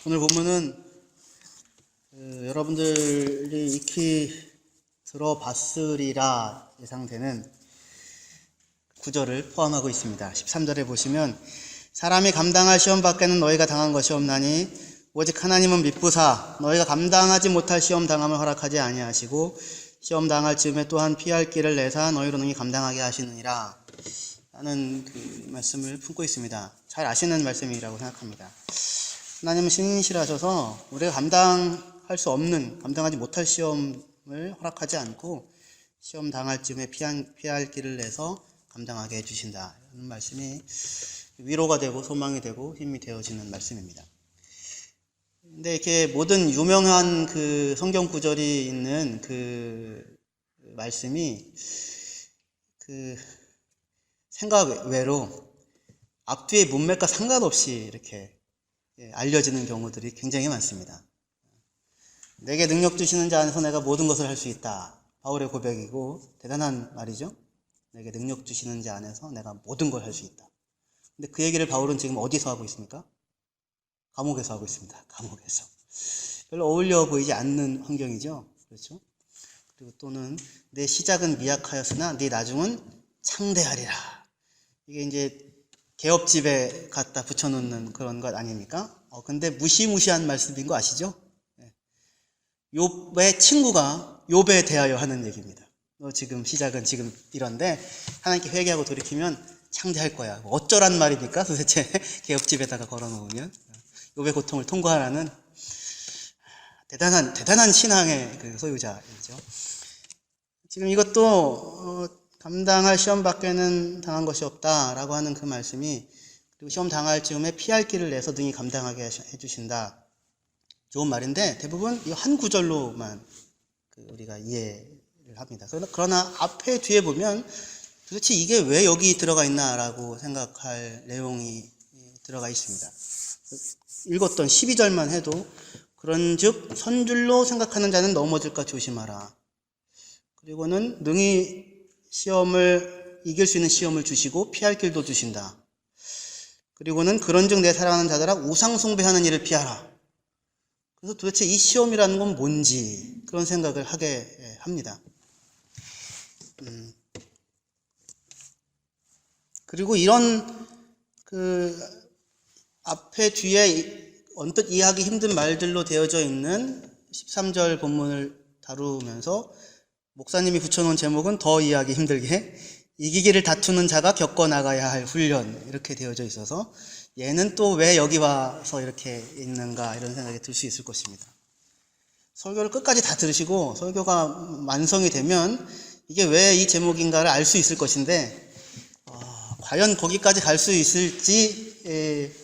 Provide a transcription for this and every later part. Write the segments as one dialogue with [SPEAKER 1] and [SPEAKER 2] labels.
[SPEAKER 1] 오늘 본문은 여러분들이 익히 들어봤으리라 예상되는 구절을 포함하고 있습니다. 13절에 보시면 사람이 감당할 시험 밖에는 너희가 당한 것이 없나니 오직 하나님은 미쁘사 너희가 감당하지 못할 시험 당함을 허락하지 아니하시고 시험 당할 즈음에 또한 피할 길을 내사 너희로 능히 감당하게 하시느니라 라는 그 말씀을 품고 있습니다. 잘 아시는 말씀이라고 생각합니다. 하나님은 신실하셔서 우리가 감당할 수 없는, 감당하지 못할 시험을 허락하지 않고 시험 당할 즈음에 피할 길을 내서 감당하게 해주신다. 이런 말씀이 위로가 되고 소망이 되고 힘이 되어지는 말씀입니다. 근데 이렇게 모든 유명한 그 성경 구절이 있는 그 말씀이 그 생각 외로 앞뒤의 문맥과 상관없이 이렇게 알려지는 경우들이 굉장히 많습니다. 내게 능력 주시는 자 안에서 내가 모든 것을 할 수 있다. 바울의 고백이고 대단한 말이죠. 내게 능력 주시는 자 안에서 내가 모든 걸 할 수 있다. 근데 그 얘기를 바울은 지금 어디서 하고 있습니까? 감옥에서 하고 있습니다. 감옥에서. 별로 어울려 보이지 않는 환경이죠. 그렇죠? 그리고 또는 내 시작은 미약하였으나 네 나중은 창대하리라. 이게 이제 개업집에 갖다 붙여놓는 그런 것 아닙니까? 근데 무시무시한 말씀인 거 아시죠? 욥의 친구가 욥에 대하여 하는 얘기입니다. 너 지금 시작은 지금 이런데 하나님께 회개하고 돌이키면 창대할 거야. 어쩌란 말입니까? 도대체 개업집에다가 걸어놓으면 욥의 고통을 통과하라는 대단한 신앙의 그 소유자이죠. 지금 이것도 감당할 시험 밖에는 당한 것이 없다라고 하는 그 말씀이 그리고 시험 당할 즈음에 피할 길을 내서 능히 감당하게 해주신다. 좋은 말인데 대부분 이 한 구절로만 우리가 이해를 합니다. 그러나 앞에 뒤에 보면 도대체 이게 왜 여기 들어가 있나라고 생각할 내용이 들어가 있습니다. 읽었던 12절만 해도 그런즉 선줄로 생각하는 자는 넘어질까 조심하라. 그리고는 능히 시험을 이길 수 있는 시험을 주시고 피할 길도 주신다. 그리고는 그런즉 내 사랑하는 자들아 우상 숭배하는 일을 피하라. 그래서 도대체 이 시험이라는 건 뭔지 그런 생각을 하게 합니다. 그리고 이런 그 앞에 뒤에 언뜻 이해하기 힘든 말들로 되어져 있는 13절 본문을 다루면서 목사님이 붙여놓은 제목은 더 이해하기 힘들게 이기기를 다투는 자가 겪어나가야 할 훈련 이렇게 되어져 있어서 얘는 또 왜 여기 와서 이렇게 있는가 이런 생각이 들 수 있을 것입니다. 설교를 끝까지 다 들으시고 설교가 완성이 되면 이게 왜 이 제목인가를 알 수 있을 것인데 과연 거기까지 갈 수 있을지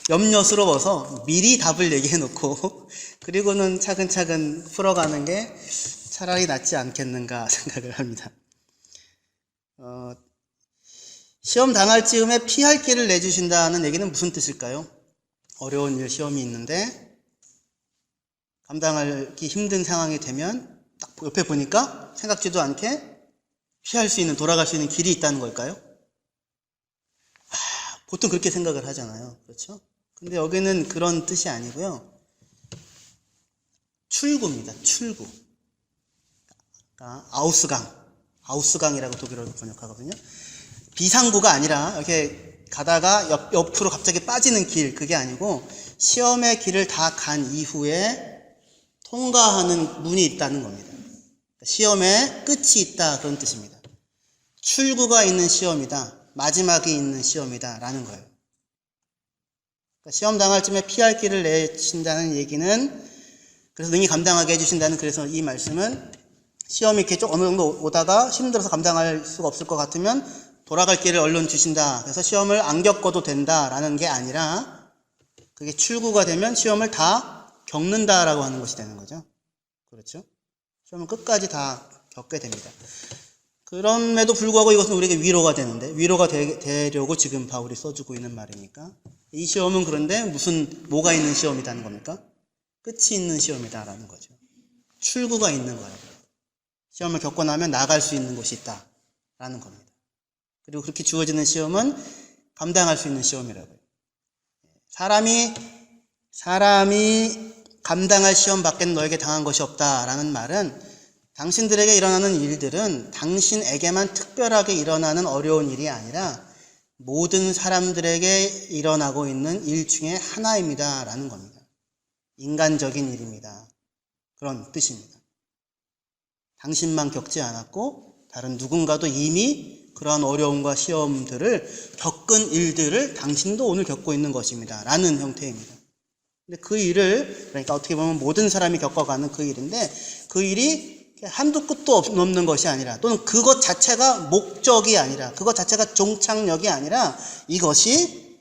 [SPEAKER 1] 염려스러워서 미리 답을 얘기해 놓고 그리고는 차근차근 풀어가는 게 차라리 낫지 않겠는가 생각을 합니다. 시험 당할 즈음에 피할 길을 내주신다는 얘기는 무슨 뜻일까요? 어려운 일 시험이 있는데 감당하기 힘든 상황이 되면 딱 옆에 보니까 생각지도 않게 피할 수 있는 돌아갈 수 있는 길이 있다는 걸까요? 보통 그렇게 생각을 하잖아요. 그렇죠? 근데 여기는 그런 뜻이 아니고요. 출구입니다. 출구. 그러니까 아우스강이라고 독일어로 번역하거든요. 비상구가 아니라 이렇게 가다가 옆으로 갑자기 빠지는 길, 그게 아니고 시험의 길을 다 간 이후에 통과하는 문이 있다는 겁니다. 시험의 끝이 있다 그런 뜻입니다. 출구가 있는 시험이다. 마지막이 있는 시험이다 라는 거예요. 그러니까 시험 당할 쯤에 피할 길을 내신다는 얘기는 그래서 능히 감당하게 해주신다는 그래서 이 말씀은 시험이 이렇게 좀 어느 정도 오다가 힘들어서 감당할 수가 없을 것 같으면 돌아갈 길을 얼른 주신다. 그래서 시험을 안 겪어도 된다라는 게 아니라 그게 출구가 되면 시험을 다 겪는다라고 하는 것이 되는 거죠. 그렇죠? 시험을 끝까지 다 겪게 됩니다. 그럼에도 불구하고 이것은 우리에게 위로가 되는데 위로가 되려고 지금 바울이 써주고 있는 말이니까 이 시험은 그런데 뭐가 있는 시험이라는 겁니까? 끝이 있는 시험이다라는 거죠. 출구가 있는 거예요. 시험을 겪고 나면 나갈 수 있는 곳이 있다라는 겁니다. 그리고 그렇게 주어지는 시험은 감당할 수 있는 시험이라고요. 사람이 사람이 감당할 시험 밖에는 너에게 당한 것이 없다라는 말은 당신들에게 일어나는 일들은 당신에게만 특별하게 일어나는 어려운 일이 아니라 모든 사람들에게 일어나고 있는 일 중에 하나입니다 라는 겁니다. 인간적인 일입니다. 그런 뜻입니다. 당신만 겪지 않았고 다른 누군가도 이미 그러한 어려움과 시험들을 겪은 일들을 당신도 오늘 겪고 있는 것입니다 라는 형태입니다. 근데 그 일을, 그러니까 어떻게 보면 모든 사람이 겪어가는 그 일인데, 그 일이 한두 끝도 넘는 것이 아니라, 또는 그것 자체가 목적이 아니라, 그것 자체가 종착역이 아니라, 이것이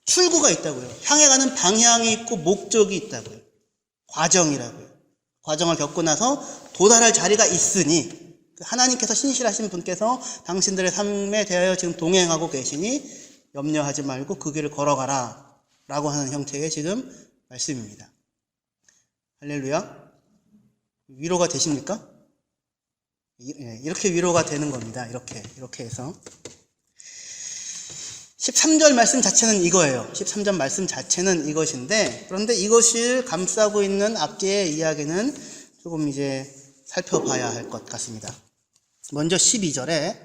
[SPEAKER 1] 출구가 있다고요. 향해 가는 방향이 있고 목적이 있다고요. 과정이라고요. 과정을 겪고 나서 도달할 자리가 있으니, 하나님께서 신실하신 분께서 당신들의 삶에 대하여 지금 동행하고 계시니 염려하지 말고 그 길을 걸어가라 라고 하는 형태의 지금 말씀입니다. 할렐루야. 위로가 되십니까? 이렇게 위로가 되는 겁니다. 이렇게 해서 13절 말씀 자체는 이거예요. 13절 말씀 자체는 이것인데, 그런데 이것을 감싸고 있는 앞뒤의 이야기는 조금 이제 살펴봐야 할 것 같습니다. 먼저 12절에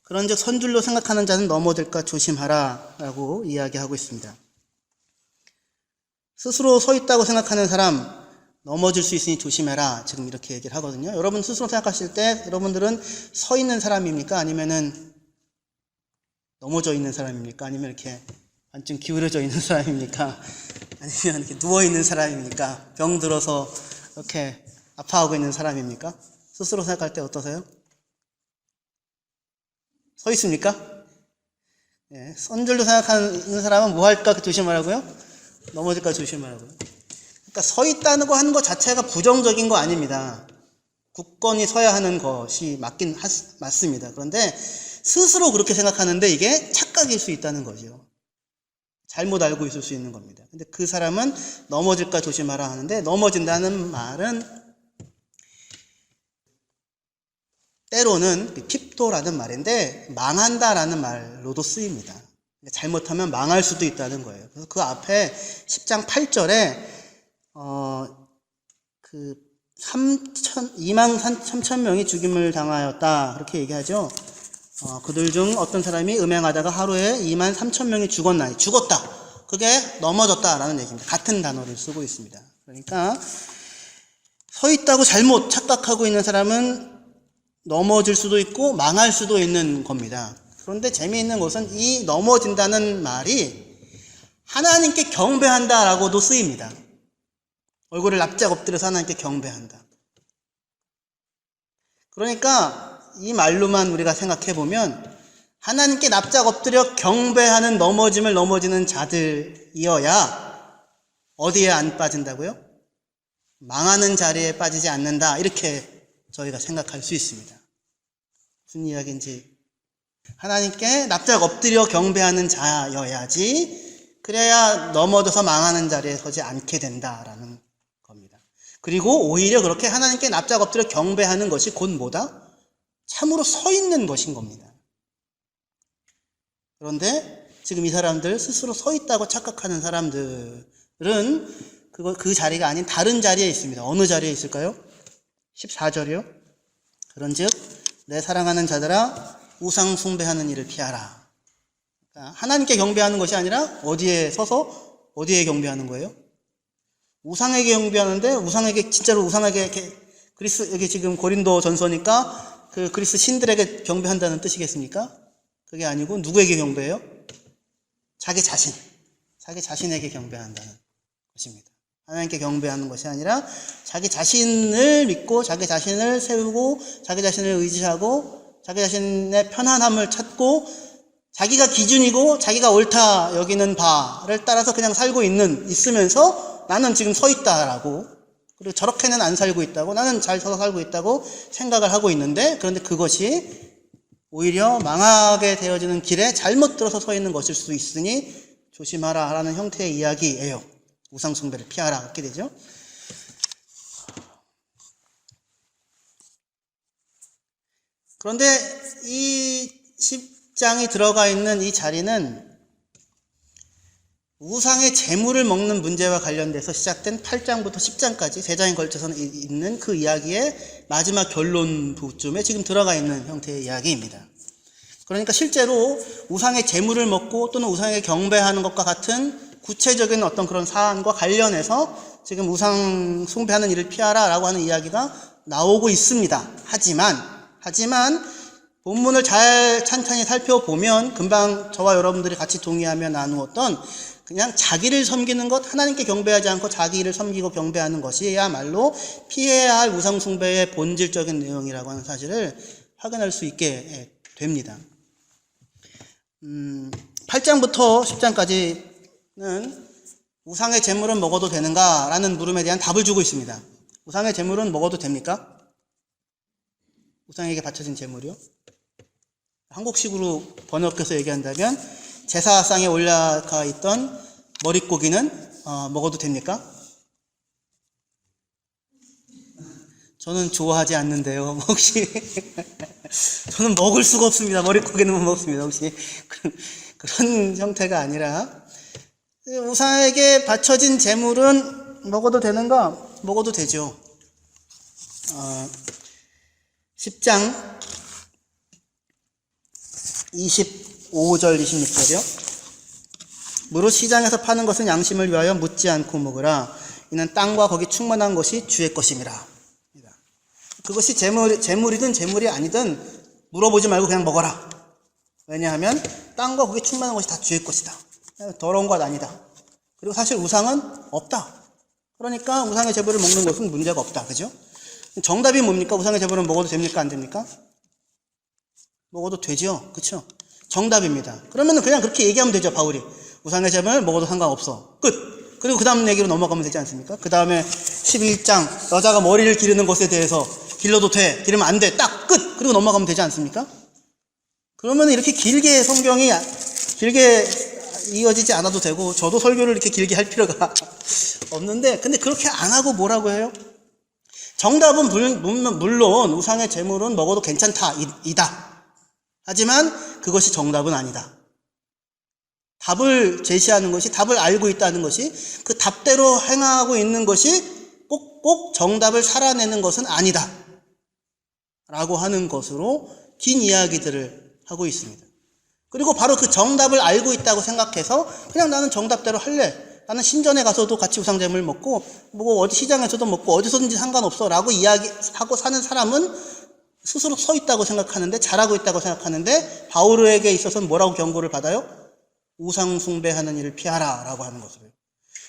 [SPEAKER 1] 그런즉 선줄로 생각하는 자는 넘어질까 조심하라 라고 이야기하고 있습니다. 스스로 서 있다고 생각하는 사람 넘어질 수 있으니 조심해라, 지금 이렇게 얘기를 하거든요. 여러분 스스로 생각하실 때 여러분들은 서 있는 사람입니까? 아니면은 넘어져 있는 사람입니까? 아니면 이렇게 반쯤 기울어져 있는 사람입니까? 아니면 이렇게 누워 있는 사람입니까? 병 들어서 이렇게 아파하고 있는 사람입니까? 스스로 생각할 때 어떠세요? 서 있습니까? 선줄로 생각하는 사람은 뭐 할까 조심하라고요? 넘어질까 조심하라고요. 그러니까 서 있다는 거 하는 것 자체가 부정적인 거 아닙니다. 굳건히 서야 하는 것이 맞습니다. 그런데 스스로 그렇게 생각하는데 이게 착각일 수 있다는 거죠. 잘못 알고 있을 수 있는 겁니다. 근데 그 사람은 넘어질까 조심하라 하는데, 넘어진다는 말은 때로는 핍도라는 말인데 망한다라는 말로도 쓰입니다. 잘못하면 망할 수도 있다는 거예요. 그래서 그 앞에 10장 8절에 2만 3천 명이 죽임을 당하였다 그렇게 얘기하죠. 그들 중 어떤 사람이 음행하다가 하루에 2만 3천 명이 죽었나니, 죽었다, 그게 넘어졌다라는 얘기입니다. 같은 단어를 쓰고 있습니다. 그러니까 서 있다고 잘못 착각하고 있는 사람은 넘어질 수도 있고 망할 수도 있는 겁니다. 그런데 재미있는 것은 이 넘어진다는 말이 하나님께 경배한다라고도 쓰입니다. 얼굴을 납작 엎드려서 하나님께 경배한다. 그러니까 이 말로만 우리가 생각해 보면 하나님께 납작 엎드려 경배하는 넘어지는 자들이어야 어디에 안 빠진다고요? 망하는 자리에 빠지지 않는다, 이렇게 저희가 생각할 수 있습니다. 무슨 이야기인지, 하나님께 납작 엎드려 경배하는 자여야지 그래야 넘어져서 망하는 자리에 서지 않게 된다라는 겁니다. 그리고 오히려 그렇게 하나님께 납작 엎드려 경배하는 것이 곧 뭐다? 참으로 서 있는 것인 겁니다. 그런데 지금 이 사람들, 스스로 서 있다고 착각하는 사람들은 그 자리가 아닌 다른 자리에 있습니다. 어느 자리에 있을까요? 14절이요. 그런즉 내 사랑하는 자들아 우상 숭배하는 일을 피하라. 그러니까 하나님께 경배하는 것이 아니라 어디에 서서 어디에 경배하는 거예요? 우상에게 경배하는데, 우상에게, 진짜로 우상에게, 그리스, 여기 지금 고린도 전서니까 그 그리스 신들에게 경배한다는 뜻이겠습니까? 그게 아니고 누구에게 경배해요? 자기 자신에게 경배한다는 것입니다. 하나님께 경배하는 것이 아니라 자기 자신을 믿고 자기 자신을 세우고 자기 자신을 의지하고 자기 자신의 편안함을 찾고 자기가 기준이고 자기가 옳다 여기는 바를 따라서 그냥 살고 있으면서 나는 지금 서 있다라고, 그리고 저렇게는 안 살고 있다고, 나는 잘 서서 살고 있다고 생각을 하고 있는데, 그런데 그것이 오히려 망하게 되어지는 길에 잘못 들어서 서 있는 것일 수 있으니 조심하라 하라는 형태의 이야기예요. 우상 숭배를 피하라, 그렇게 되죠. 그런데 이 10장이 들어가 있는 이 자리는 우상의 제물을 먹는 문제와 관련돼서 시작된 8장부터 10장까지 3장에 걸쳐서 있는 그 이야기의 마지막 결론부쯤에 지금 들어가 있는 형태의 이야기입니다. 그러니까 실제로 우상의 제물을 먹고 또는 우상에게 경배하는 것과 같은 구체적인 어떤 그런 사안과 관련해서 지금 우상 숭배하는 일을 피하라 라고 하는 이야기가 나오고 있습니다. 하지만 본문을 잘 찬찬히 살펴보면 금방 저와 여러분들이 같이 동의하며 나누었던 그냥 자기를 섬기는 것, 하나님께 경배하지 않고 자기를 섬기고 경배하는 것이야말로 피해야 할 우상 숭배의 본질적인 내용이라고 하는 사실을 확인할 수 있게 됩니다. 8장부터 10장까지는 우상의 제물은 먹어도 되는가? 라는 물음에 대한 답을 주고 있습니다. 우상의 제물은 먹어도 됩니까? 우상에게 바쳐진 제물이요? 한국식으로 번역해서 얘기한다면 제사상에 올라가 있던 머릿고기는 먹어도 됩니까? 저는 좋아하지 않는데요. 혹시 저는 먹을 수가 없습니다. 머릿고기는 못 먹습니다. 혹시 그런 형태가 아니라 우상에게 바쳐진 제물은 먹어도 되는가? 먹어도 되죠. 10장 25절 26절이요. 무릇 시장에서 파는 것은 양심을 위하여 묻지 않고 먹으라. 이는 땅과 거기 충만한 것이 주의 것임이라. 그것이 재물이든 재물이 아니든 물어보지 말고 그냥 먹어라. 왜냐하면 땅과 거기 충만한 것이 다 주의 것이다. 더러운 것 아니다. 그리고 사실 우상은 없다. 그러니까 우상의 제물을 먹는 것은 문제가 없다. 그죠? 정답이 뭡니까? 우상의 제물은 먹어도 됩니까? 안 됩니까? 먹어도 되죠. 그쵸? 정답입니다. 그러면 그냥 그렇게 얘기하면 되죠. 바울이. 우상의 제물 먹어도 상관없어. 끝. 그리고 그 다음 얘기로 넘어가면 되지 않습니까? 그 다음에 11장 여자가 머리를 기르는 것에 대해서 길러도 돼. 기르면 안 돼. 딱 끝. 그리고 넘어가면 되지 않습니까? 그러면 이렇게 길게 성경이 길게 이어지지 않아도 되고 저도 설교를 이렇게 길게 할 필요가 없는데 근데 그렇게 안 하고 뭐라고 해요? 정답은 물론 우상의 제물은 먹어도 괜찮다 이다. 하지만 그것이 정답은 아니다. 답을 제시하는 것이 답을 알고 있다는 것이 그 답대로 행하고 있는 것이 꼭 정답을 살아내는 것은 아니다. 라고 하는 것으로 긴 이야기들을 하고 있습니다. 그리고 바로 그 정답을 알고 있다고 생각해서 그냥 나는 정답대로 할래. 나는 신전에 가서도 같이 우상제물 먹고 뭐 어디 시장에서도 먹고 어디서든지 상관없어 라고 이야기하고 사는 사람은 스스로 서 있다고 생각하는데 잘하고 있다고 생각하는데 바울에게 있어서는 뭐라고 경고를 받아요? 우상 숭배하는 일을 피하라 라고 하는 것으로요.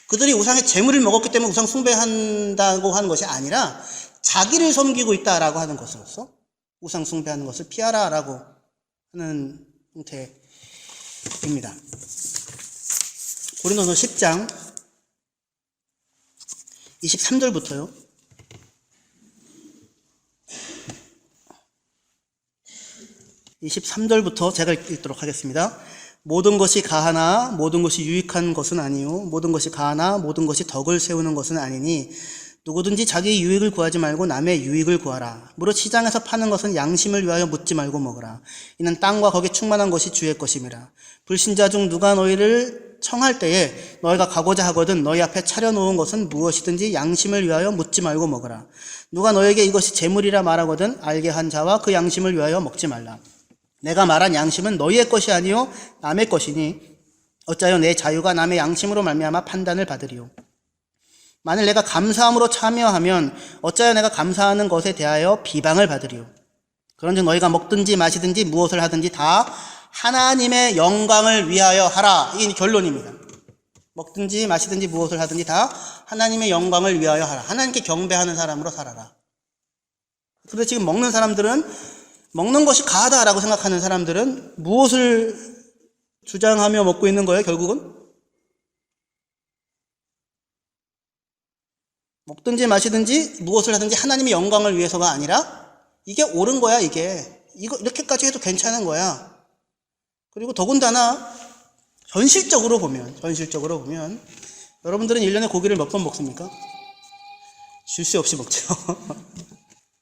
[SPEAKER 1] 그들이 우상의 제물을 먹었기 때문에 우상 숭배한다고 하는 것이 아니라 자기를 섬기고 있다라고 하는 것으로서 우상 숭배하는 것을 피하라 라고 하는 형태입니다. 고린도서 10장 23절부터요. 23절부터 제가 읽도록 하겠습니다. 모든 것이 가하나 모든 것이 유익한 것은 아니요 모든 것이 가하나 모든 것이 덕을 세우는 것은 아니니 누구든지 자기의 유익을 구하지 말고 남의 유익을 구하라. 무릇 시장에서 파는 것은 양심을 위하여 묻지 말고 먹으라. 이는 땅과 거기 충만한 것이 주의 것임이라. 불신자 중 누가 너희를 청할 때에 너희가 가고자 하거든 너희 앞에 차려놓은 것은 무엇이든지 양심을 위하여 묻지 말고 먹으라. 누가 너에게 이것이 재물이라 말하거든 알게 한 자와 그 양심을 위하여 먹지 말라. 내가 말한 양심은 너희의 것이 아니요 남의 것이니 어찌하여 내 자유가 남의 양심으로 말미암아 판단을 받으리요. 만일 내가 감사함으로 참여하면 어찌하여 내가 감사하는 것에 대하여 비방을 받으리요. 그런즉 너희가 먹든지 마시든지 무엇을 하든지 다 하나님의 영광을 위하여 하라. 이게 결론입니다. 먹든지 마시든지 무엇을 하든지 다 하나님의 영광을 위하여 하라. 하나님께 경배하는 사람으로 살아라. 그런데 지금 먹는 사람들은 먹는 것이 가하다라고 생각하는 사람들은 무엇을 주장하며 먹고 있는 거예요, 결국은? 먹든지 마시든지 무엇을 하든지 하나님의 영광을 위해서가 아니라 이게 옳은 거야, 이거 이렇게까지 해도 괜찮은 거야. 그리고 더군다나 현실적으로 보면 여러분들은 1년에 고기를 몇 번 먹습니까? 쉴 새 없이 먹죠.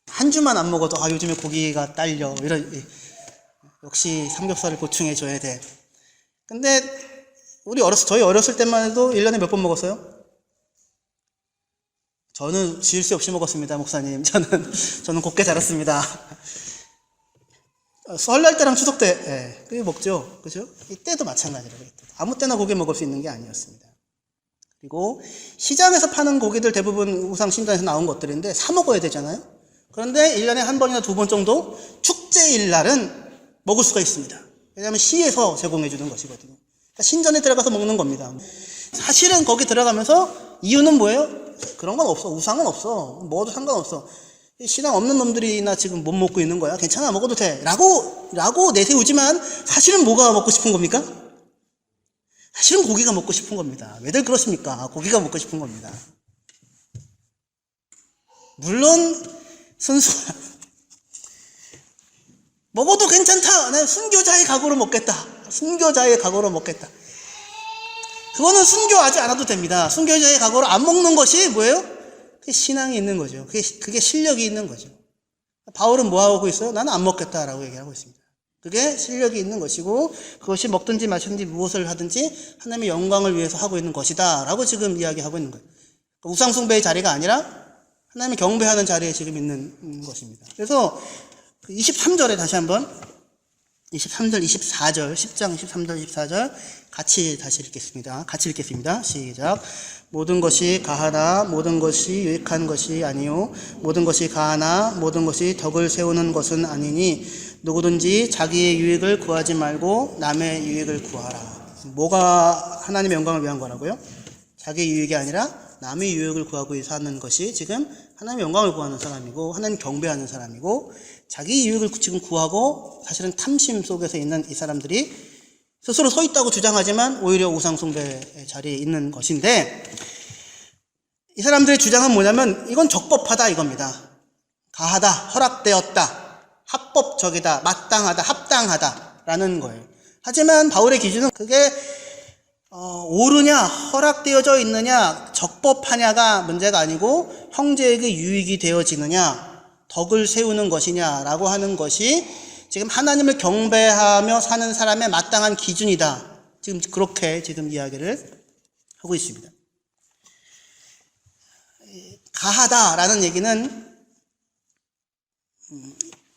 [SPEAKER 1] 한 주만 안 먹어도 요즘에 고기가 딸려 역시 삼겹살을 보충해 줘야 돼. 근데 저희 어렸을 때만 해도 1년에 몇 번 먹었어요? 저는 지을 새 없이 먹었습니다, 목사님. 저는 곱게 자랐습니다. 설날 때랑 추석 때, 예, 그게 먹죠. 그죠? 이때도 마찬가지라고. 아무 때나 고기 먹을 수 있는 게 아니었습니다. 그리고 시장에서 파는 고기들 대부분 우상신전에서 나온 것들인데 사 먹어야 되잖아요. 그런데 1년에 한 번이나 두 번 정도 축제일 날은 먹을 수가 있습니다. 왜냐하면 시에서 제공해 주는 것이거든요. 그러니까 신전에 들어가서 먹는 겁니다. 사실은 거기 들어가면서 이유는 뭐예요? 그런 건 없어. 우상은 없어. 먹어도 상관없어. 신앙 없는 놈들이나 지금 못 먹고 있는 거야. 괜찮아, 먹어도 돼. 라고 내세우지만 사실은 뭐가 먹고 싶은 겁니까? 사실은 고기가 먹고 싶은 겁니다. 왜들 그렇습니까? 고기가 먹고 싶은 겁니다. 물론 먹어도 괜찮다. 난 순교자의 각오로 먹겠다. 순교자의 각오로 먹겠다. 그거는 순교하지 않아도 됩니다. 순교자의 각오로 안 먹는 것이 뭐예요? 그게 신앙이 있는 거죠. 그게 실력이 있는 거죠. 바울은 뭐 하고 있어요? 나는 안 먹겠다라고 얘기하고 있습니다. 그게 실력이 있는 것이고, 그것이 먹든지 마시든지 무엇을 하든지 하나님의 영광을 위해서 하고 있는 것이다 라고 지금 이야기하고 있는 거예요. 우상숭배의 자리가 아니라 하나님을 경배하는 자리에 지금 있는 것입니다. 그래서 23절에 다시 한번 23절, 24절, 10장 23절, 24절 같이 다시 읽겠습니다. 같이 읽겠습니다. 시작. 모든 것이 가하나 모든 것이 유익한 것이 아니요 모든 것이 가하나 모든 것이 덕을 세우는 것은 아니니 누구든지 자기의 유익을 구하지 말고 남의 유익을 구하라. 뭐가 하나님의 영광을 위한 거라고요? 자기의 유익이 아니라 남의 유익을 구하고 사는 것이 지금 하나님의 영광을 구하는 사람이고 하나님 경배하는 사람이고, 자기 유익을 지금 구하고 사실은 탐심 속에서 있는 이 사람들이 스스로 서 있다고 주장하지만 오히려 우상숭배의 자리에 있는 것인데, 이 사람들의 주장은 뭐냐면 이건 적법하다 이겁니다. 가하다, 허락되었다, 합법적이다, 마땅하다, 합당하다라는 거예요. 하지만 바울의 기준은 그게 옳으냐, 허락되어져 있느냐, 적법하냐가 문제가 아니고 형제에게 유익이 되어지느냐, 덕을 세우는 것이냐라고 하는 것이 지금 하나님을 경배하며 사는 사람의 마땅한 기준이다. 지금 그렇게 지금 이야기를 하고 있습니다. 가하다라는 얘기는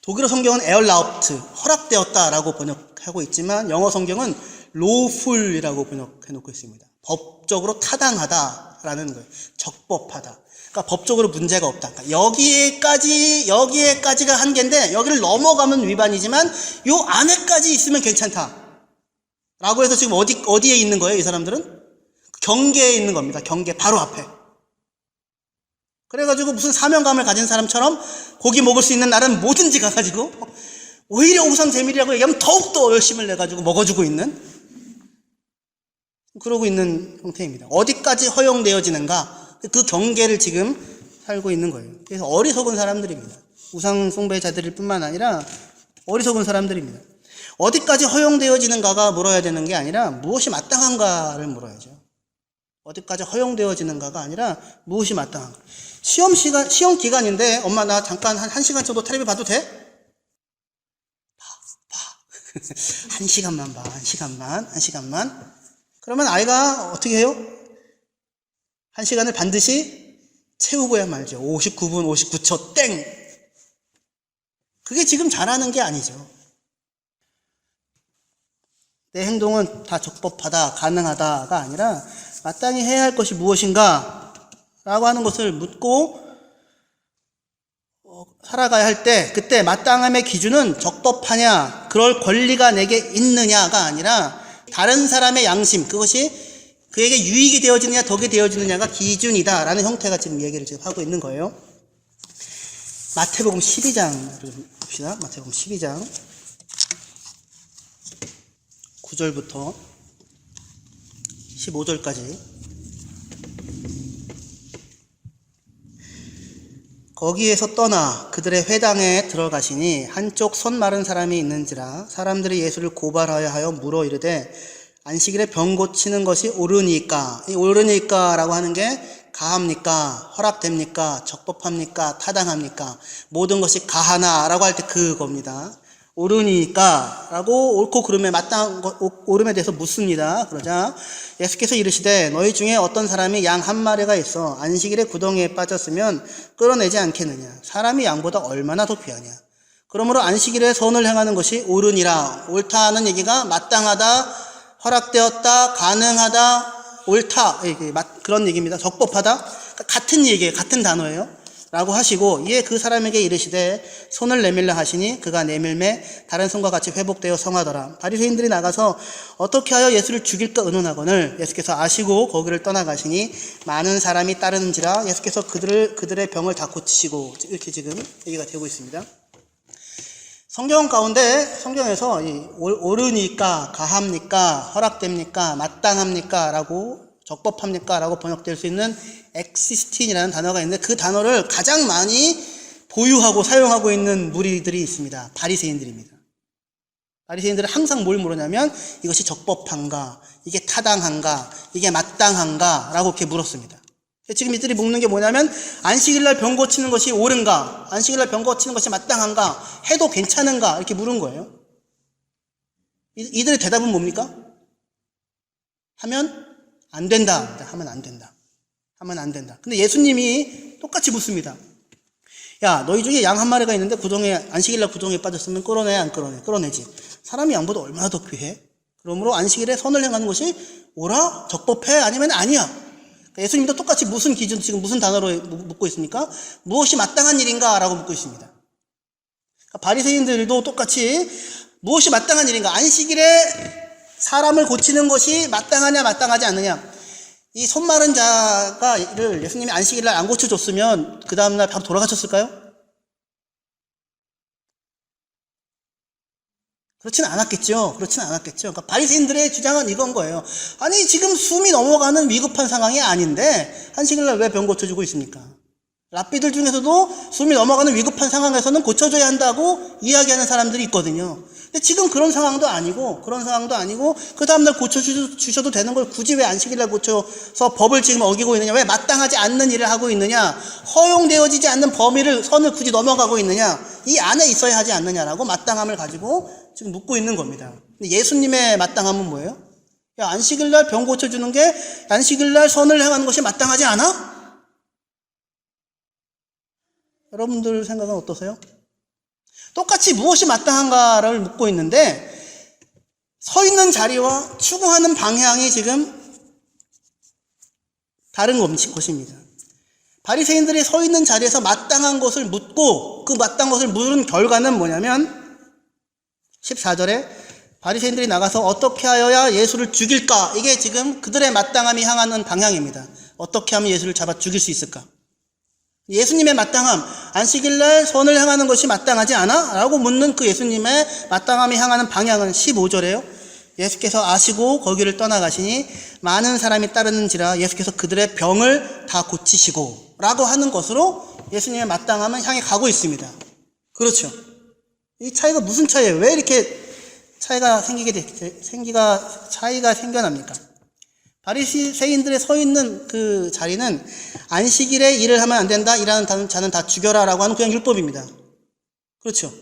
[SPEAKER 1] 독일어 성경은 에얼라우프트, 허락되었다라고 번역하고 있지만 영어 성경은 lawful이라고 번역해 놓고 있습니다. 법적으로 타당하다라는 거예요. 적법하다. 그러니까 법적으로 문제가 없다. 그러니까 여기에까지가 한계인데 여기를 넘어가면 위반이지만 요 안에까지 있으면 괜찮다. 라고 해서 지금 어디에 있는 거예요, 이 사람들은? 경계에 있는 겁니다. 경계 바로 앞에. 그래가지고 무슨 사명감을 가진 사람처럼 고기 먹을 수 있는 날은 뭐든지 가가지고 오히려 우상제밀이라고 얘기하면 더욱더 열심을 내가지고 먹어주고 있는, 그러고 있는 형태입니다. 어디까지 허용되어지는가, 그 경계를 지금 살고 있는 거예요. 그래서 어리석은 사람들입니다. 우상숭배자들일 뿐만 아니라 어리석은 사람들입니다. 어디까지 허용되어지는가가 물어야 되는 게 아니라 무엇이 마땅한가를 물어야죠. 어디까지 허용되어지는가가 아니라 무엇이 마땅한가. 시험 기간인데 엄마 나 잠깐 한 시간 정도 텔레비 봐도 돼? 봐. 한 시간만 봐. 한 시간만. 그러면 아이가 어떻게 해요? 한 시간을 반드시 채우고야 말죠. 59분 59초 땡. 그게 지금 잘하는 게 아니죠. 내 행동은 다 적법하다, 가능하다가 아니라 마땅히 해야 할 것이 무엇인가 라고 하는 것을 묻고 살아가야 할 때, 그때 마땅함의 기준은 적법하냐, 그럴 권리가 내게 있느냐가 아니라 다른 사람의 양심, 그것이 그에게 유익이 되어지느냐 덕이 되어지느냐가 기준이다라는 형태가 지금 얘기를 지금 하고 있는 거예요. 마태복음 12장을 봅시다. 마태복음 12장 9절부터 15절까지. 거기에서 떠나 그들의 회당에 들어가시니 한쪽 손 마른 사람이 있는지라 사람들이 예수를 고발하여 하여 물어 이르되 안식일에 병 고치는 것이 옳으니까, 이 옳으니까 라고 하는 게 가합니까? 허락됩니까? 적법합니까? 타당합니까? 모든 것이 가하나 라고 할 때 그겁니다. 옳으니까 라고 옳고 그름에 마땅한 옳음에 대해서 묻습니다. 그러자 예수께서 이르시되 너희 중에 어떤 사람이 양 한 마리가 있어 안식일에 구덩이에 빠졌으면 끌어내지 않겠느냐. 사람이 양보다 얼마나 더 귀하냐. 그러므로 안식일에 선을 행하는 것이 옳으니라. 옳다 하는 얘기가 마땅하다, 허락되었다, 가능하다, 옳다, 그런 얘기입니다. 적법하다, 같은 얘기예요. 같은 단어예요. 라고 하시고 이에 그 사람에게 이르시되 손을 내밀라 하시니 그가 내밀매 다른 손과 같이 회복되어 성하더라. 바리새인들이 나가서 어떻게 하여 예수를 죽일까 의논하거늘 예수께서 아시고 거기를 떠나가시니 많은 사람이 따르는지라. 예수께서 그들의 병을 다 고치시고, 이렇게 지금 얘기가 되고 있습니다. 성경 가운데, 성경에서 옳으니까, 가합니까, 허락됩니까, 마땅합니까 라고, 적법합니까 라고 번역될 수 있는 existin이라는 단어가 있는데, 그 단어를 가장 많이 보유하고 사용하고 있는 무리들이 있습니다. 바리새인들입니다. 바리새인들은 항상 뭘 물었냐면 이것이 적법한가, 이게 타당한가, 이게 마땅한가 라고 이렇게 물었습니다. 지금 이들이 묻는 게 뭐냐면 안식일날 병 고치는 것이 옳은가, 안식일날 병 고치는 것이 마땅한가, 해도 괜찮은가 이렇게 물은 거예요. 이들의 대답은 뭡니까? 하면 안 된다. 하면 안 된다. 하면 안 된다. 근데 예수님이 똑같이 묻습니다. 야, 너희 중에 양 한 마리가 있는데 안식일날 구덩이에 빠졌으면 끌어내, 안 끌어내? 끌어내지. 사람이 양보다 얼마나 더 귀해? 그러므로 안식일에 선을 행하는 것이 옳아? 적법해? 아니면 아니야? 예수님도 똑같이 무슨 기준, 지금 무슨 단어로 묻고 있습니까? 무엇이 마땅한 일인가? 라고 묻고 있습니다. 바리새인들도 똑같이 무엇이 마땅한 일인가? 안식일에 사람을 고치는 것이 마땅하냐, 마땅하지 않느냐? 이 손 마른 자를 예수님이 안식일날 안 고쳐줬으면 그 다음날 바로 돌아가셨을까요? 그렇지는 않았겠죠. 그렇지는 않았겠죠. 그러니까 바리새인들의 주장은 이건 거예요. 아니, 지금 숨이 넘어가는 위급한 상황이 아닌데 안식일날 왜 병 고쳐주고 있습니까? 랍비들 중에서도 숨이 넘어가는 위급한 상황에서는 고쳐줘야 한다고 이야기하는 사람들이 있거든요. 근데 지금 그런 상황도 아니고, 그 다음날 고쳐주셔도 되는 걸 굳이 왜 안식일날 고쳐서 법을 지금 어기고 있느냐, 왜 마땅하지 않는 일을 하고 있느냐, 허용되어지지 않는 선을 굳이 넘어가고 있느냐, 이 안에 있어야 하지 않느냐라고 마땅함을 가지고 지금 묻고 있는 겁니다. 근데 예수님의 마땅함은 뭐예요? 야, 안식일날 병 고쳐주는 게 안식일날 선을 행하는 것이 마땅하지 않아? 여러분들 생각은 어떠세요? 똑같이 무엇이 마땅한가를 묻고 있는데 서 있는 자리와 추구하는 방향이 지금 다른 것입니다. 바리새인들이 서 있는 자리에서 마땅한 것을 묻고 그 마땅한 것을 물은 결과는 뭐냐면 14절에 바리새인들이 나가서 어떻게 하여야 예수를 죽일까? 이게 지금 그들의 마땅함이 향하는 방향입니다. 어떻게 하면 예수를 잡아 죽일 수 있을까? 예수님의 마땅함, 안식일날 선을 행하는 것이 마땅하지 않아? 라고 묻는 그 예수님의 마땅함이 향하는 방향은 15절에요. 예수께서 아시고 거기를 떠나가시니 많은 사람이 따르는지라 예수께서 그들의 병을 다 고치시고 라고 하는 것으로 예수님의 마땅함은 향해 가고 있습니다. 그렇죠. 이 차이가 무슨 차이예요? 왜 이렇게 차이가 생겨납니까? 바리새인들의 서 있는 그 자리는 안식일에 일을 하면 안 된다, 일하는 자는 다 죽여라 라고 하는 그냥 율법입니다. 그렇죠.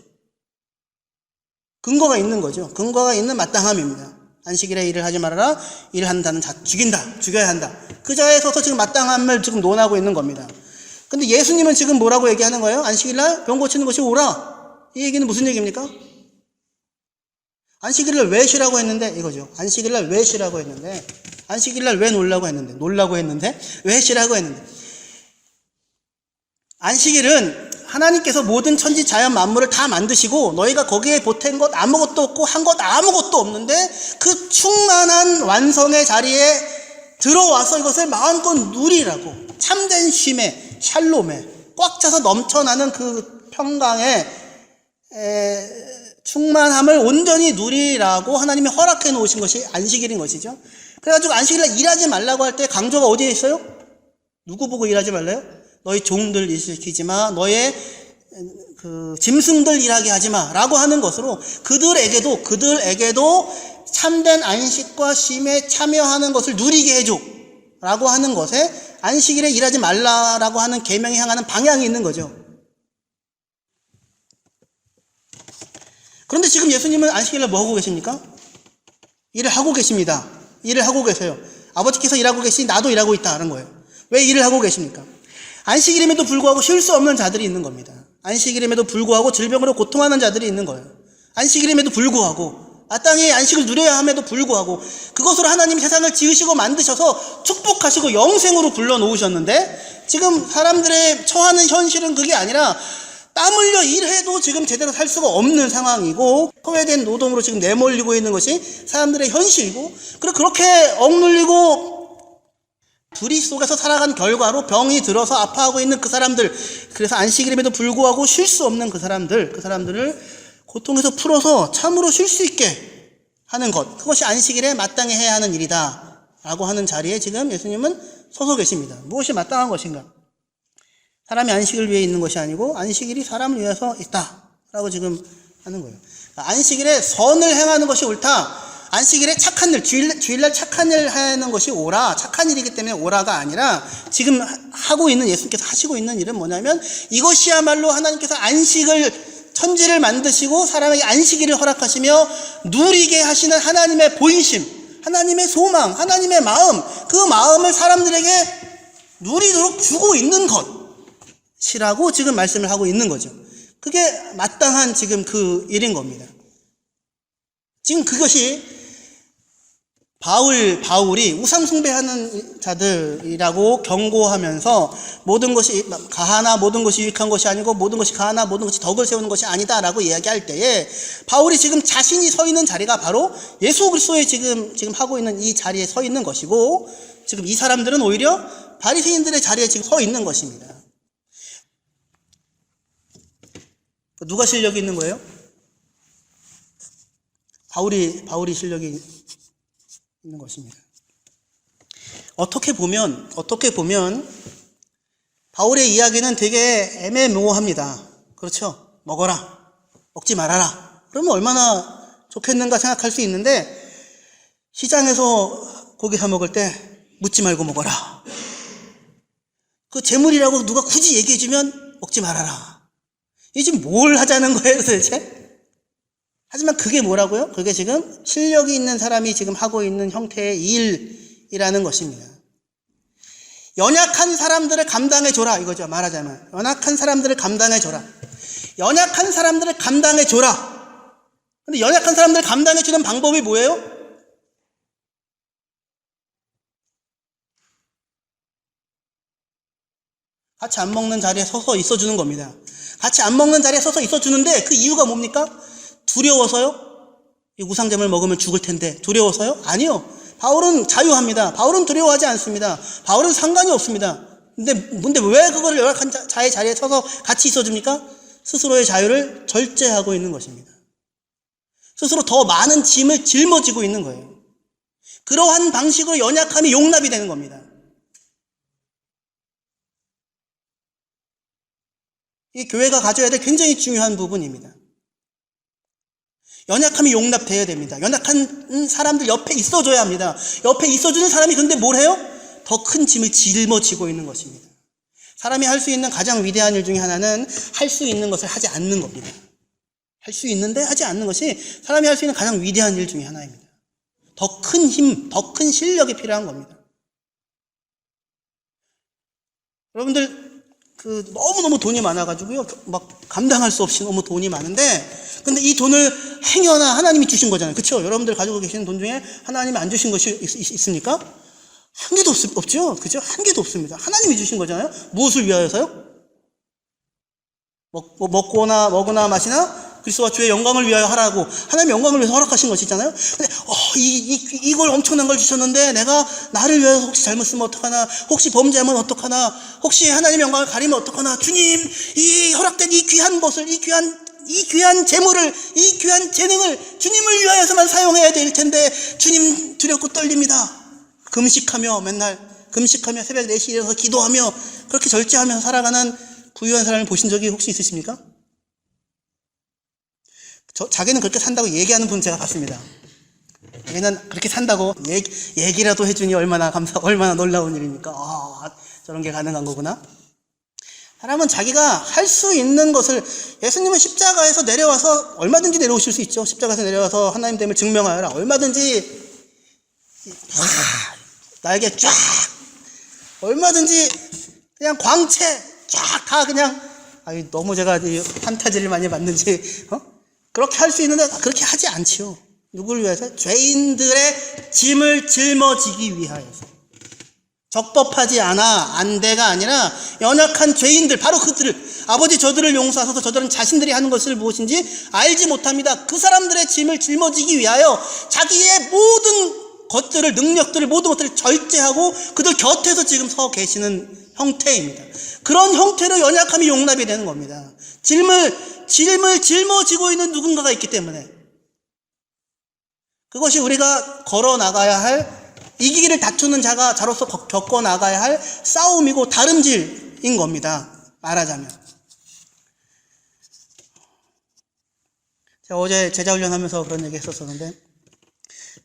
[SPEAKER 1] 근거가 있는 거죠. 근거가 있는 마땅함입니다. 안식일에 일을 하지 말아라, 일을 하는 자는 다 죽여야 한다. 그 자리에 서서 지금 마땅함을 지금 논하고 있는 겁니다. 근데 예수님은 지금 뭐라고 얘기하는 거예요? 안식일날 병 고치는 것이 옳아. 이 얘기는 무슨 얘기입니까? 안식일날 왜 쉬라고 했는데, 이거죠. 안식일날 왜 쉬라고 했는데, 안식일날 왜 놀라고 했는데, 왜 쉬라고 했는데. 안식일은 하나님께서 모든 천지 자연 만물을 다 만드시고 너희가 거기에 보탠 것 아무것도 없고 한 것 아무것도 없는데 그 충만한 완성의 자리에 들어와서 이것을 마음껏 누리라고, 참된 쉼에, 샬롬에, 꽉 차서 넘쳐나는 그 평강에 충만함을 온전히 누리라고 하나님이 허락해 놓으신 것이 안식일인 것이죠. 그래가지고 안식일날 일하지 말라고 할 때 강조가 어디에 있어요? 누구 보고 일하지 말래요? 너희 종들 일 시키지 마, 너의 그 짐승들 일하게 하지 마 라고 하는 것으로 그들에게도 참된 안식과 쉼에 참여하는 것을 누리게 해줘 라고 하는 것에 안식일에 일하지 말라라고 하는 계명이 향하는 방향이 있는 거죠. 그런데 지금 예수님은 안식일날 뭐 하고 계십니까? 일을 하고 계십니다. 일을 하고 계세요. 아버지께서 일하고 계시니 나도 일하고 있다는 거예요. 왜 일을 하고 계십니까? 안식일임에도 불구하고 쉴 수 없는 자들이 있는 겁니다. 안식일임에도 불구하고 질병으로 고통하는 자들이 있는 거예요. 안식일임에도 불구하고 마땅히 안식을 누려야 함에도 불구하고 그것으로 하나님이 세상을 지으시고 만드셔서 축복하시고 영생으로 불러놓으셨는데 지금 사람들의 처하는 현실은 그게 아니라 땀 흘려 일해도 지금 제대로 살 수가 없는 상황이고 소외된 노동으로 지금 내몰리고 있는 것이 사람들의 현실이고 그리고 그렇게 억눌리고 불의 속에서 살아간 결과로 병이 들어서 아파하고 있는 그 사람들, 그래서 안식일임에도 불구하고 쉴 수 없는 그 사람들을 고통에서 풀어서 참으로 쉴 수 있게 하는 것, 그것이 안식일에 마땅히 해야 하는 일이다 라고 하는 자리에 지금 예수님은 서서 계십니다. 무엇이 마땅한 것인가? 사람이 안식을 위해 있는 것이 아니고 안식일이 사람을 위해서 있다 라고 지금 하는 거예요. 안식일에 선을 행하는 것이 옳다. 안식일에 착한 일, 주일날 착한 일 하는 것이 옳아. 착한 일이기 때문에 옳아가 아니라 지금 하고 있는 예수님께서 하시고 있는 일은 뭐냐면 이것이야말로 하나님께서 안식을 천지를 만드시고 사람에게 안식일을 허락하시며 누리게 하시는 하나님의 본심, 하나님의 소망, 하나님의 마음, 그 마음을 사람들에게 누리도록 주고 있는 것이라고 지금 말씀을 하고 있는 거죠. 그게 마땅한 지금 그 일인 겁니다. 지금 그것이 바울이 우상숭배하는 자들이라고 경고하면서 모든 것이 가하나 모든 것이 유익한 것이 아니고 모든 것이 가하나 모든 것이 덕을 세우는 것이 아니다라고 이야기할 때에 바울이 지금 자신이 서 있는 자리가 바로 예수 그리스도의 지금 하고 있는 이 자리에 서 있는 것이고 지금 이 사람들은 오히려 바리새인들의 자리에 지금 서 있는 것입니다. 누가 실력이 있는 거예요? 바울이 실력이 있는 것입니다. 어떻게 보면 바울의 이야기는 되게 애매모호합니다. 그렇죠? 먹어라, 먹지 말아라. 그러면 얼마나 좋겠는가 생각할 수 있는데 시장에서 고기 사 먹을 때 묻지 말고 먹어라. 그 재물이라고 누가 굳이 얘기해주면 먹지 말아라. 이게 지금 뭘 하자는 거예요 도대체? 하지만 그게 뭐라고요? 그게 지금 실력이 있는 사람이 지금 하고 있는 형태의 일이라는 것입니다. 연약한 사람들을 감당해줘라 이거죠. 말하자면 연약한 사람들을 감당해줘라. 연약한 사람들을 감당해줘라. 근데 연약한 사람들을 감당해주는 방법이 뭐예요? 같이 안 먹는 자리에 서서 있어주는 겁니다. 같이 안 먹는 자리에 서서 있어주는데 그 이유가 뭡니까? 두려워서요? 이 우상잼을 먹으면 죽을 텐데 두려워서요? 아니요. 바울은 자유합니다. 바울은 두려워하지 않습니다. 바울은 상관이 없습니다. 근데 왜 그거를 연약한 자의 자리에 서서 같이 있어줍니까? 스스로의 자유를 절제하고 있는 것입니다. 스스로 더 많은 짐을 짊어지고 있는 거예요. 그러한 방식으로 연약함이 용납이 되는 겁니다. 이 교회가 가져야 될 굉장히 중요한 부분입니다. 연약함이 용납돼야 됩니다. 연약한 사람들 옆에 있어줘야 합니다. 옆에 있어주는 사람이 근데 뭘 해요? 더 큰 짐을 짊어지고 있는 것입니다. 사람이 할 수 있는 가장 위대한 일 중에 하나는 할 수 있는 것을 하지 않는 겁니다. 할 수 있는데 하지 않는 것이 사람이 할 수 있는 가장 위대한 일 중에 하나입니다. 더 큰 힘, 더 큰 실력이 필요한 겁니다. 여러분들 너무너무 돈이 많아가지고요 막 감당할 수 없이 너무 돈이 많은데 근데 이 돈을 행여나 하나님이 주신 거잖아요. 그렇죠? 여러분들 가지고 계시는 돈 중에 하나님이 안 주신 것이 있습니까? 한 개도 없죠? 그죠? 한 개도 없습니다. 하나님이 주신 거잖아요. 무엇을 위하여서요? 먹거나 마시나 그리스도와 주의 영광을 위하여 하라고 하나님의 영광을 위해서 허락하신 것이 있잖아요. 근데 이걸 엄청난 걸 주셨는데 내가 나를 위해서 혹시 잘못 쓰면 어떡하나, 혹시 범죄하면 어떡하나, 혹시 하나님의 영광을 가리면 어떡하나. 주님, 이 허락된 이 귀한 것을, 이 귀한 재물을, 이 귀한 재능을 주님을 위하여서만 사용해야 될 텐데 주님 두렵고 떨립니다. 맨날 금식하며 새벽 4시에 일어나서 기도하며 그렇게 절제하면서 살아가는 부유한 사람을 보신 적이 혹시 있으십니까? 자기는 그렇게 산다고 얘기하는 분 제가 봤습니다. 얘는 그렇게 산다고 얘기라도 해주니 얼마나 놀라운 일입니까? 저런 게 가능한 거구나. 사람은 자기가 할 수 있는 것을, 예수님은 십자가에서 내려와서 얼마든지 내려오실 수 있죠. 십자가에서 내려와서 하나님 됨을 증명하여라. 얼마든지 날개 쫙, 얼마든지 그냥 광채 쫙 다 그냥, 너무 제가 판타지를 많이 만든지 그렇게 할 수 있는데 그렇게 하지 않지요. 누구를 위해서? 죄인들의 짐을 짊어지기 위하여서. 적법하지 않아, 안대가 아니라 연약한 죄인들, 바로 그들을, 아버지 저들을 용서하소서, 저들은 자신들이 하는 것을 무엇인지 알지 못합니다. 그 사람들의 짐을 짊어지기 위하여 자기의 모든 것들을, 능력들을, 모든 것들을 절제하고 그들 곁에서 지금 서 계시는 형태입니다. 그런 형태로 연약함이 용납이 되는 겁니다. 짐을 짊어지고 있는 누군가가 있기 때문에 그것이 우리가 걸어 나가야 할, 이기기를 다투는 자로서 겪어 나가야 할 싸움이고 다름질인 겁니다. 말하자면. 제가 어제 제자훈련하면서 그런 얘기 했었었는데,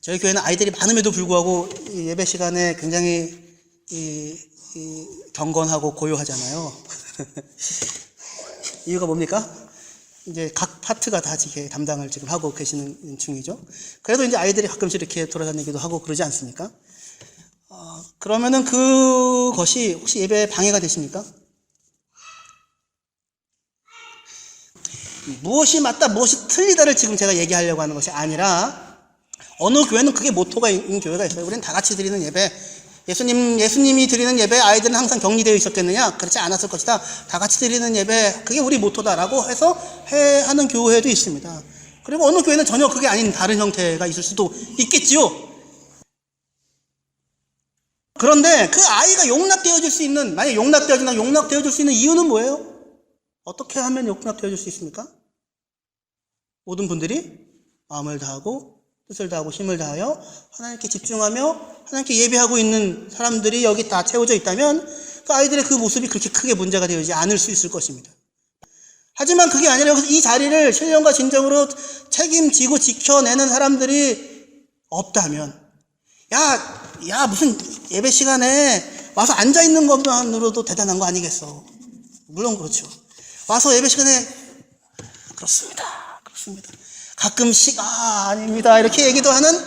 [SPEAKER 1] 저희 교회는 아이들이 많음에도 불구하고 예배 시간에 굉장히 경건하고 고요하잖아요. 이유가 뭡니까? 이제 각 파트가 다 지금 담당을 지금 하고 계시는 중이죠. 그래도 이제 아이들이 가끔씩 이렇게 돌아다니기도 하고 그러지 않습니까? 그러면은 그것이 혹시 예배에 방해가 되십니까? 무엇이 맞다, 무엇이 틀리다를 지금 제가 얘기하려고 하는 것이 아니라, 어느 교회는 그게 모토가 있는 교회가 있어요. 우리는 다 같이 드리는 예배, 예수님이 드리는 예배, 아이들은 항상 격리되어 있었겠느냐? 그렇지 않았을 것이다. 다 같이 드리는 예배, 그게 우리 모토다라고 해서 하는 교회도 있습니다. 그리고 어느 교회는 전혀 그게 아닌 다른 형태가 있을 수도 있겠지요. 그런데 그 아이가 용납되어질 수 있는, 만약에 용납되어질 수 있는 이유는 뭐예요? 어떻게 하면 용납되어질 수 있습니까? 모든 분들이 마음을 다하고 뜻을 다하고 힘을 다하여 하나님께 집중하며 하나님께 예배하고 있는 사람들이 여기 다 채워져 있다면 그 아이들의 그 모습이 그렇게 크게 문제가 되지 않을 수 있을 것입니다. 하지만 그게 아니라 여기서 이 자리를 신령과 진정으로 책임지고 지켜내는 사람들이 없다면, 야 무슨 예배 시간에 와서 앉아있는 것만으로도 대단한 거 아니겠어. 물론 그렇죠. 와서 예배 시간에 그렇습니다. 가끔씩 아닙니다 이렇게 얘기도 하는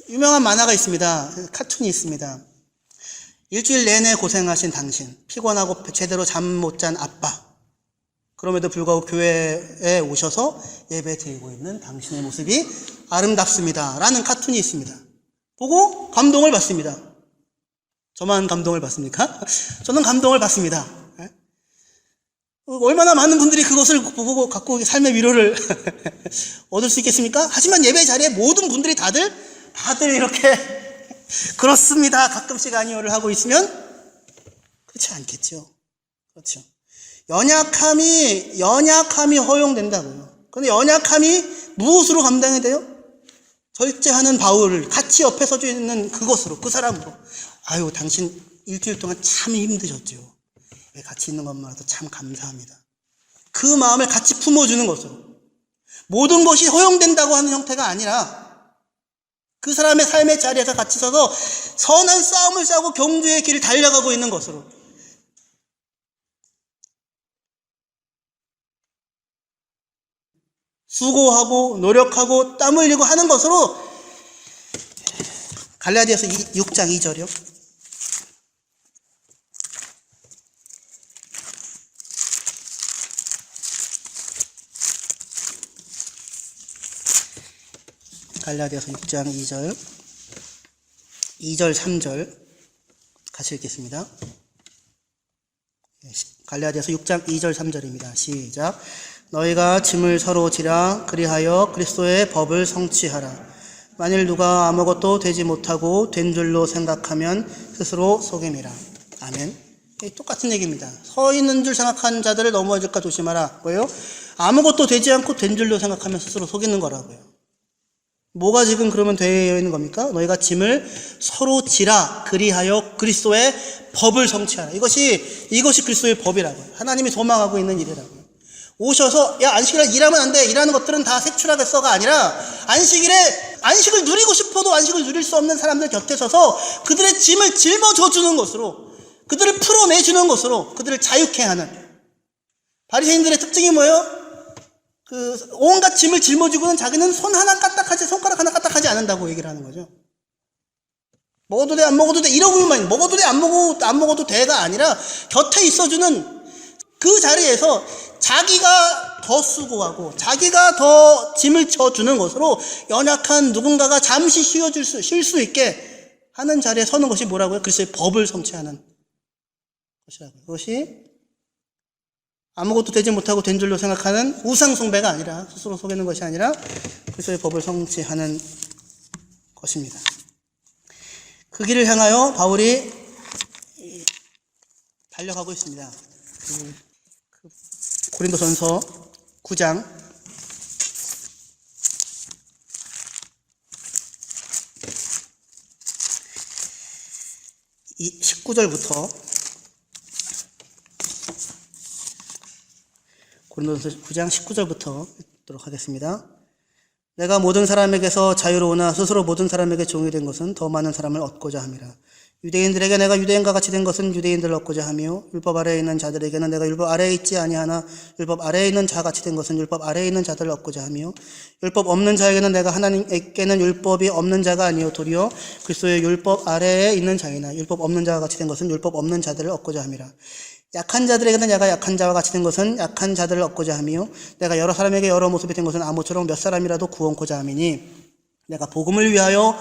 [SPEAKER 1] 유명한 만화가 있습니다. 카툰이 있습니다. 일주일 내내 고생하신 당신, 피곤하고 제대로 잠 못 잔 아빠, 그럼에도 불구하고 교회에 오셔서 예배 드리고 있는 당신의 모습이 아름답습니다 라는 카툰이 있습니다. 보고 감동을 받습니다. 저만 감동을 받습니까? 저는 감동을 받습니다. 얼마나 많은 분들이 그것을 보고 갖고 삶의 위로를 얻을 수 있겠습니까? 하지만 예배 자리에 모든 분들이 다들 이렇게 그렇습니다, 가끔씩 아니요를 하고 있으면 그렇지 않겠죠. 그렇죠. 연약함이 허용된다고요. 그런데 연약함이 무엇으로 감당이 돼요? 절제하는 바울을 같이 옆에 서져 있는 그것으로, 그 사람으로. 당신 일주일 동안 참 힘드셨죠. 같이 있는 것만으로도 참 감사합니다. 그 마음을 같이 품어주는 것으로. 모든 것이 허용된다고 하는 형태가 아니라 그 사람의 삶의 자리에서 같이 서서 선한 싸움을 싸고 경주의 길을 달려가고 있는 것으로. 수고하고 노력하고 땀 흘리고 하는 것으로. 갈라디아서 6장 2절이요. 갈라디아서 6장 2절 3절 같이 읽겠습니다. 갈라디아서 6장 2절 3절입니다. 시작. 너희가 짐을 서로 지라 그리하여 그리스도의 법을 성취하라. 만일 누가 아무것도 되지 못하고 된 줄로 생각하면 스스로 속임이라. 아멘. 똑같은 얘기입니다. 서 있는 줄 생각하는 자들을 넘어질까 조심하라. 뭐예요? 아무것도 되지 않고 된 줄로 생각하면 스스로 속이는 거라고요. 뭐가 지금 그러면 되어 있는 겁니까? 너희가 짐을 서로 지라 그리하여 그리스도의 법을 성취하라. 이것이 그리스도의 법이라고요. 하나님이 소망하고 있는 일이라고요. 오셔서 안식일에 일하면 안 돼, 일하는 것들은 다 색출하겠어가 아니라 안식을 누리고 싶어도 안식을 누릴 수 없는 사람들 곁에 서서 그들의 짐을 짊어져 주는 것으로, 그들을 풀어내주는 것으로 그들을 자유케 하는. 바리새인들의 특징이 뭐예요? 온갖 짐을 짊어지고는 자기는 손가락 하나 까딱하지 않는다고 얘기를 하는 거죠. 먹어도 돼, 안 먹어도 돼, 이러고만, 먹어도 돼, 안 먹어도 돼가 아니라 곁에 있어주는 그 자리에서 자기가 더 수고하고 자기가 더 짐을 져주는 것으로 연약한 누군가가 잠시 쉴 수 있게 하는 자리에 서는 것이 뭐라고요? 글쎄, 법을 성취하는 것이라고요. 그것이 아무것도 되지 못하고 된 줄로 생각하는 우상숭배가 아니라, 스스로 속이는 것이 아니라 그리스도의 법을 성취하는 것입니다. 그 길을 향하여 바울이 달려가고 있습니다. 고린도전서 9장 19절부터 고린도전서 9장 19절부터 읽도록 하겠습니다. 내가 모든 사람에게서 자유로우나 스스로 모든 사람에게 종이 된 것은 더 많은 사람을 얻고자 함이라. 유대인들에게 내가 유대인과 같이 된 것은 유대인들을 얻고자 하며 율법 아래에 있는 자들에게는 내가 율법 아래에 있지 아니하나 율법 아래에 있는 자 같이 된 것은 율법 아래에 있는 자들을 얻고자 하며 율법 없는 자에게는 내가 하나님께는 율법이 없는 자가 아니요 도리어 그리스도의 율법 아래에 있는 자이나 율법 없는 자와 같이 된 것은 율법 없는 자들을 얻고자 함이라. 약한 자들에게는 내가 약한 자와 같이 된 것은 약한 자들을 얻고자 하며 내가 여러 사람에게 여러 모습이 된 것은 아무쪼록 몇 사람이라도 구원코자 함이니 내가 복음을 위하여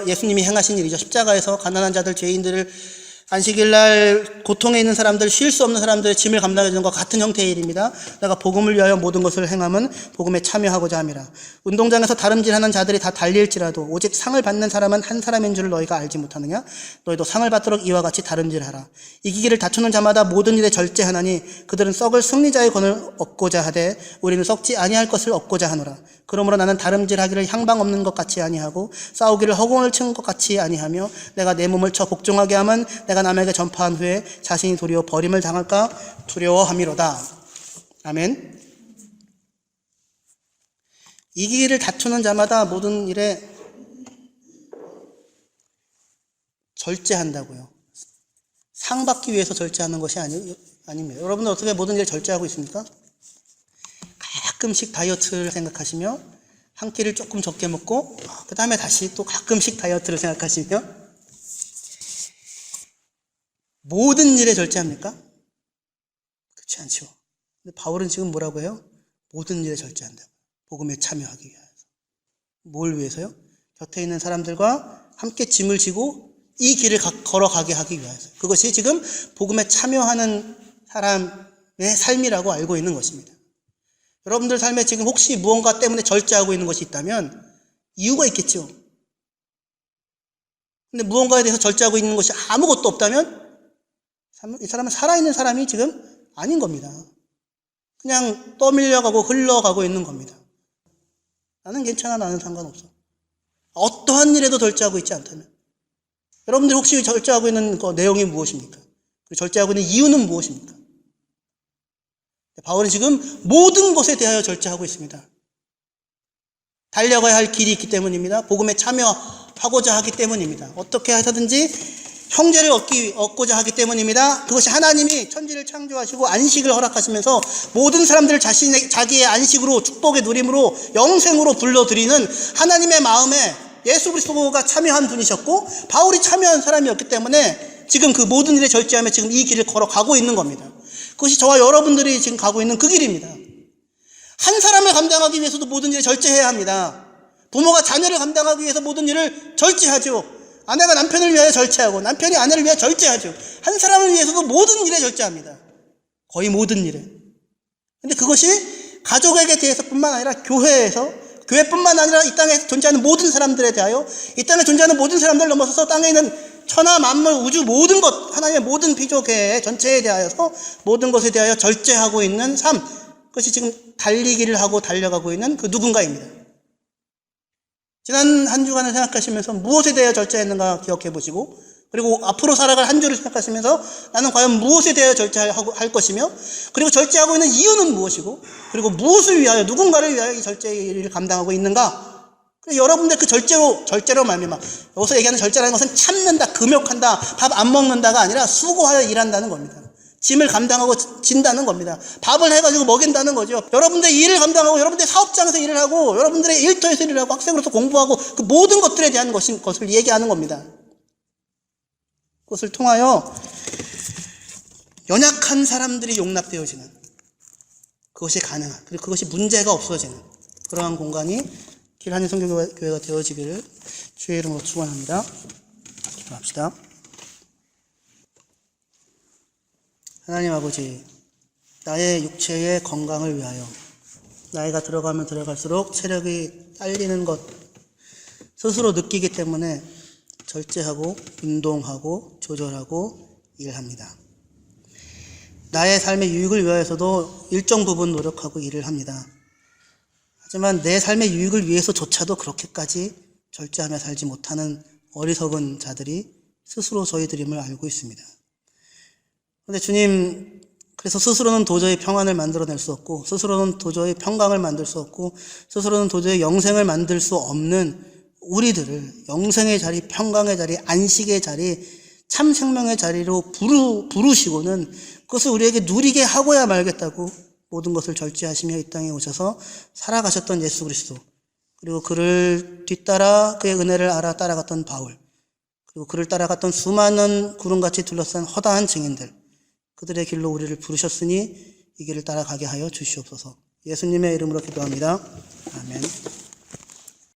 [SPEAKER 1] 예수님이 행하신 일이죠. 십자가에서 가난한 자들, 죄인들을 안식일날 고통에 있는 사람들, 쉴 수 없는 사람들의 짐을 감당해 주는 것 같은 형태의 일입니다. 내가 복음을 위하여 모든 것을 행함은 복음에 참여하고자 함이라. 운동장에서 다름질하는 자들이 다 달릴지라도 오직 상을 받는 사람은 한 사람인 줄 너희가 알지 못하느냐? 너희도 상을 받도록 이와 같이 다름질하라. 이기기를 다투는 자마다 모든 일에 절제하나니 그들은 썩을 승리자의 권을 얻고자 하되 우리는 썩지 아니할 것을 얻고자 하노라. 그러므로 나는 다름질하기를 향방 없는 것 같이 아니하고 싸우기를 허공을 친 것 같이 아니하며 내가 내 몸을 쳐 복종하게 하면 내가 남에게 전파한 후에 자신이 도리어 버림을 당할까 두려워함이로다. 아멘. 이기기를 다투는 자마다 모든 일에 절제한다고요. 상 받기 위해서 절제하는 것이 아닙니다. 여러분은 어떻게 모든 일에 절제하고 있습니까? 가끔씩 다이어트를 생각하시며 한 끼를 조금 적게 먹고 그 다음에 다시 또 가끔씩 다이어트를 생각하시며 모든 일에 절제합니까? 그렇지 않죠. 근데 바울은 지금 뭐라고 해요? 모든 일에 절제한다고. 복음에 참여하기 위해서. 뭘 위해서요? 곁에 있는 사람들과 함께 짐을 지고 이 길을 걸어가게 하기 위해서. 그것이 지금 복음에 참여하는 사람의 삶이라고 알고 있는 것입니다. 여러분들 삶에 지금 혹시 무언가 때문에 절제하고 있는 것이 있다면 이유가 있겠죠. 근데 무언가에 대해서 절제하고 있는 것이 아무것도 없다면 이 사람은 살아있는 사람이 지금 아닌 겁니다. 그냥 떠밀려가고 흘러가고 있는 겁니다. 나는 괜찮아, 나는 상관없어. 어떠한 일에도 절제하고 있지 않다면. 여러분들이 혹시 절제하고 있는 그 내용이 무엇입니까? 절제하고 있는 이유는 무엇입니까? 바울은 지금 모든 것에 대하여 절제하고 있습니다. 달려가야 할 길이 있기 때문입니다. 복음에 참여하고자 하기 때문입니다. 어떻게 하든지 형제를 얻고자 하기 때문입니다. 그것이 하나님이 천지를 창조하시고 안식을 허락하시면서 모든 사람들을 자기의 안식으로, 축복의 누림으로, 영생으로 불러들이는 하나님의 마음에 예수 그리스도가 참여한 분이셨고 바울이 참여한 사람이었기 때문에 지금 그 모든 일에 절제하며 지금 이 길을 걸어가고 있는 겁니다. 그것이 저와 여러분들이 지금 가고 있는 그 길입니다. 한 사람을 감당하기 위해서도 모든 일에 절제해야 합니다. 부모가 자녀를 감당하기 위해서 모든 일을 절제하죠. 아내가 남편을 위하여 절제하고 남편이 아내를 위하여 절제하죠. 한 사람을 위해서도 모든 일에 절제합니다. 거의 모든 일에. 근데 그것이 가족에게 대해서뿐만 아니라 교회뿐만 아니라 이 땅에 존재하는 모든 사람들에 대하여, 이 땅에 존재하는 모든 사람들을 넘어서서 땅에 있는 천하 만물 우주 모든 것, 하나님의 모든 피조계 전체에 대하여서 모든 것에 대하여 절제하고 있는 삶, 그것이 지금 달리기를 하고 달려가고 있는 그 누군가입니다. 지난 한 주간을 생각하시면서 무엇에 대하여 절제했는가 기억해 보시고, 그리고 앞으로 살아갈 한 주를 생각하시면서 나는 과연 무엇에 대하여 절제할 것이며, 그리고 절제하고 있는 이유는 무엇이고, 그리고 무엇을 위하여, 누군가를 위하여 이 절제의 일을 감당하고 있는가, 여러분들 그 절제로 말미암아, 여기서 얘기하는 절제라는 것은 참는다, 금욕한다, 밥 안 먹는다가 아니라 수고하여 일한다는 겁니다. 짐을 감당하고 진다는 겁니다. 밥을 해가지고 먹인다는 거죠. 여러분들의 일을 감당하고, 여러분들의 사업장에서 일을 하고, 여러분들의 일터에서 일을 하고, 학생으로서 공부하고, 그 모든 것들에 대한 것을 얘기하는 겁니다. 그것을 통하여 연약한 사람들이 용납되어지는, 그것이 가능한, 그리고 그것이 문제가 없어지는 그러한 공간이 길한인 성교교회가 되어지기를 주의 이름으로 축원합니다. 기도합시다. 하나님 아버지, 나의 육체의 건강을 위하여 나이가 들어가면 들어갈수록 체력이 딸리는 것 스스로 느끼기 때문에 절제하고 운동하고 조절하고 일합니다. 나의 삶의 유익을 위하여서도 일정 부분 노력하고 일을 합니다. 하지만 내 삶의 유익을 위해서조차도 그렇게까지 절제하며 살지 못하는 어리석은 자들이 스스로 저희들임을 알고 있습니다. 그런데 주님, 그래서 스스로는 도저히 평안을 만들어낼 수 없고, 스스로는 도저히 평강을 만들 수 없고, 스스로는 도저히 영생을 만들 수 없는 우리들을 영생의 자리, 평강의 자리, 안식의 자리, 참 생명의 자리로 부르시고는 그것을 우리에게 누리게 하고야 말겠다고 모든 것을 절제하시며 이 땅에 오셔서 살아가셨던 예수 그리스도, 그리고 그를 뒤따라 그의 은혜를 알아 따라갔던 바울, 그리고 그를 따라갔던 수많은 구름같이 둘러싼 허다한 증인들, 그들의 길로 우리를 부르셨으니 이 길을 따라가게 하여 주시옵소서. 예수님의 이름으로 기도합니다. 아멘.